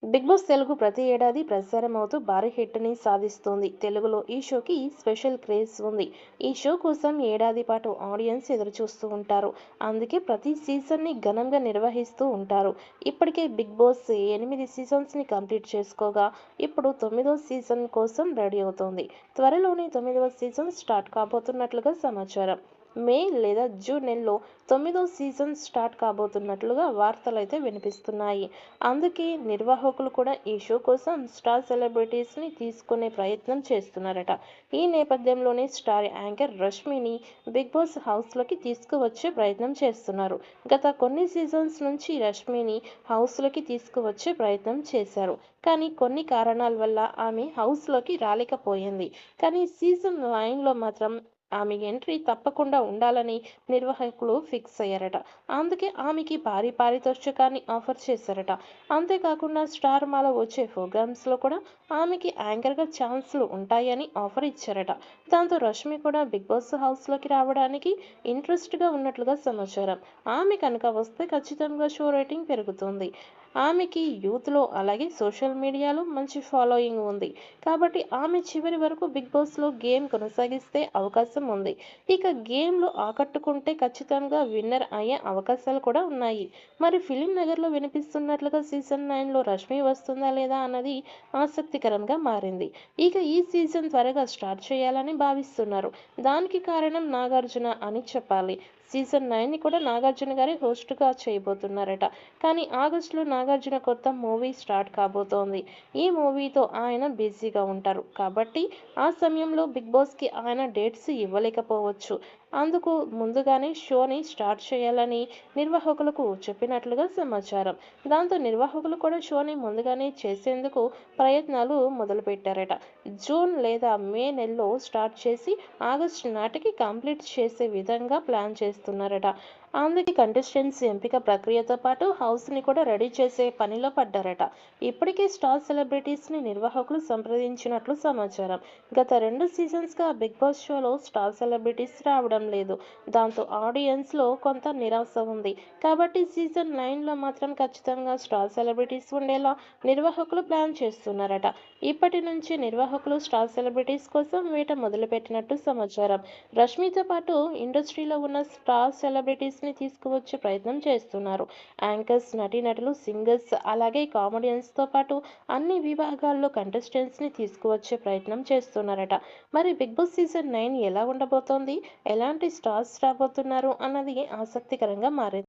Big boss Telugu ప్రతి ఏడాది ప్రసారమవుతూ భారీ హిట్‌ని సాధిస్తోంది. తెలుగులో ఈ షోకి స్పెషల్ క్రేజ్ ఉంది. ఈ షో కోసం ఏడాది పాటు ఆడియన్స్ ఎదురుచూస్తూ ఉంటారు. అందుకే ప్రతి సీజన్‌ని ఘనంగా నిర్వహిస్తూ ఉంటారు. ఇప్పటికే బిగ్ బాస్ 8 సీజన్స్‌ని కంప్లీట్ చేసుకోగా, ఇప్పుడు 9వ సీజన్ కోసం రెడీ అవుతోంది. త్వరలోనే 9వ సీజన్ స్టార్ట్ కాబోతున్నట్లుగా సమాచారం. మే లేదా జూన్ నెలలో 9వ సీజన్ స్టార్ట్ కాబోతున్నట్లుగా వార్తలైతే వినిపిస్తున్నాయి. అందుకే నిర్వాహకులు కూడా ఈ షో కోసం స్టార్ సెలబ్రిటీస్ని తీసుకునే ప్రయత్నం చేస్తున్నారట. ఈ నేపథ్యంలోనే స్టార్ యాంకర్ రష్మిని బిగ్ బాస్ హౌస్లోకి తీసుకువచ్చే ప్రయత్నం చేస్తున్నారు. గత కొన్ని సీజన్స్ నుంచి రష్మిని హౌస్లోకి తీసుకువచ్చే ప్రయత్నం చేశారు. కానీ కొన్ని కారణాల వల్ల ఆమె హౌస్లోకి రాలేకపోయింది. కానీ సీజన్ 9లో మాత్రం ఆమె ఎంట్రీ తప్పకుండా ఉండాలని నిర్వాహకులు ఫిక్స్ అయ్యారట. అందుకే ఆమెకి భారీ పారితోషికాన్ని ఆఫర్ చేశారట. అంతేకాకుండా స్టార్ మాలో వచ్చే ప్రోగ్రామ్స్లో కూడా ఆమెకి యాంకర్గా ఛాన్స్లు ఉంటాయని ఆఫర్ ఇచ్చారట. దాంతో రష్మి కూడా బిగ్ బాస్ హౌస్లోకి రావడానికి ఇంట్రెస్ట్గా ఉన్నట్లుగా సమాచారం. ఆమె కనుక వస్తే ఖచ్చితంగా షో రేటింగ్ పెరుగుతుంది. ఆమెకి యూత్లో అలాగే సోషల్ మీడియాలో మంచి ఫాలోయింగ్ ఉంది. కాబట్టి ఆమె చివరి వరకు బిగ్ బాస్లో గేమ్ కొనసాగిస్తే అవకాశం ఉంది. ఇక గేమ్లో ఆకట్టుకుంటే ఖచ్చితంగా విన్నర్ అయ్యే అవకాశాలు కూడా ఉన్నాయి. మరి ఫిలిం నగర్లో వినిపిస్తున్నట్లుగా సీజన్ 9లో రష్మి వస్తుందా లేదా అన్నది ఆసక్తికరంగా మారింది. ఇక ఈ సీజన్ త్వరగా స్టార్ట్ చేయాలని భావిస్తున్నారు. దానికి కారణం నాగార్జున అని చెప్పాలి. సీజన్ 9ని కూడా నాగార్జున గారే హోస్ట్గా చేయబోతున్నారట. కానీ ఆగస్టులో నాగార్జున కొత్త మూవీ స్టార్ట్ కాబోతోంది. ఈ మూవీతో ఆయన బిజీగా ఉంటారు. కాబట్టి ఆ సమయంలో బిగ్ బాస్కి ఆయన డేట్స్ ఇవ్వలేకపోవచ్చు. అందుకు ముందుగానే షోని స్టార్ట్ చేయాలని నిర్వాహకులకు చెప్పినట్లుగా సమాచారం. దాంతో నిర్వాహకులు కూడా షోని ముందుగానే చేసేందుకు ప్రయత్నాలు మొదలుపెట్టారట. జూన్ లేదా మే నెలలో స్టార్ట్ చేసి ఆగస్టు నాటికి కంప్లీట్ చేసే విధంగా ప్లాన్ చేస్తున్నారట. అందుకే కంటెస్టెంట్స్ ఎంపిక ప్రక్రియతో పాటు హౌస్ని కూడా రెడీ చేసే పనిలో పడ్డారట. ఇప్పటికే స్టార్ సెలబ్రిటీస్ని నిర్వాహకులు సంప్రదించినట్లు సమాచారం. గత 2 సీజన్స్గా బిగ్ బాస్ షోలో స్టార్ సెలబ్రిటీస్ రావడం లేదు. దాంతో ఆడియన్స్లో కొంత నిరాశ ఉంది. కాబట్టి సీజన్ 9లో మాత్రం ఖచ్చితంగా స్టార్ సెలబ్రిటీస్ ఉండేలా నిర్వాహకులు ప్లాన్ చేస్తున్నారట. ఇప్పటి నుంచి నిర్వాహకులు స్టార్ సెలబ్రిటీస్ కోసం వేట మొదలుపెట్టినట్టు సమాచారం. రష్మితో పాటు ఇండస్ట్రీలో ఉన్న స్టార్ సెలబ్రిటీస్ని తీసుకువచ్చే ప్రయత్నం చేస్తున్నారు. యాంకర్స్, నటీనటులు, సింగర్స్ అలాగే కామెడియన్స్తో పాటు అన్ని విభాగాల్లో కంటెస్టెంట్స్ని తీసుకువచ్చే ప్రయత్నం చేస్తున్నారట. మరి బిగ్ బాస్ సీజన్ 9 ఎలా ఉండబోతోంది? ఎలాంటి స్టార్స్ రాబోతున్నారు అన్నది ఆసక్తికరంగా మారింది.